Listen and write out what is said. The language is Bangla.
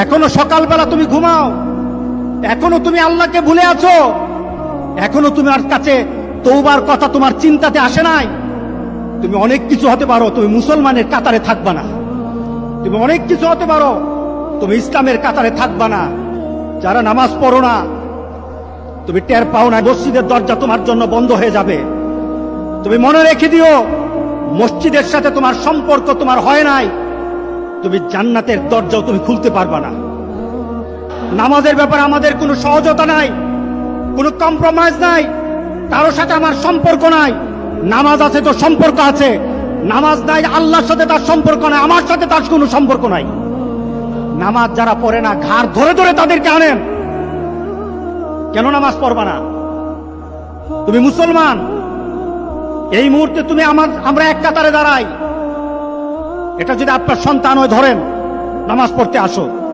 এখনো সকালবেলা তুমি ঘুমাও, এখনো তুমি আল্লাহকে ভুলে আছো, এখনো তোমার কাছে তওবার কথা তোমার চিন্তাতে আসে নাই। তুমি অনেক কিছু হতে পারো, তুমি মুসলমানের কাতারে থাকবা না। তুমি অনেক কিছু হতে পারো, তুমি ইসলামের কাতারে থাকবা না। যারা নামাজ পড়ো না, তুমি টের পাও না, মসজিদের দরজা তোমার জন্য বন্ধ হয়ে যাবে। তুমি মনে রেখে দিও, মসজিদের সাথে তোমার সম্পর্ক তোমার হয় নাই, তুমি জান্নাতের দরজাও তুমি খুলতে পারবা না। নামাজের ব্যাপারে আমাদের কোনো সহজতা নাই, কোনো কম্প্রোমাইজ নাই, কারোর সাথে আমার সম্পর্ক নাই। নামাজ আছে তো সম্পর্ক আছে, নামাজ নাই আল্লাহর সাথে তার সম্পর্ক নাই, আমার সাথে তার কোনো সম্পর্ক নাই। নামাজ যারা পড়ে না, ঘাড় ধরে ধরে তাদেরকে আনেন। কেন নামাজ পড়বা না? তুমি মুসলমান, এই মুহূর্তে তুমি আমরা এক কাতারে দাঁড়াই। এটা যদি আপনার সন্তান হয়, ধরেন নামাজ পড়তে আসো।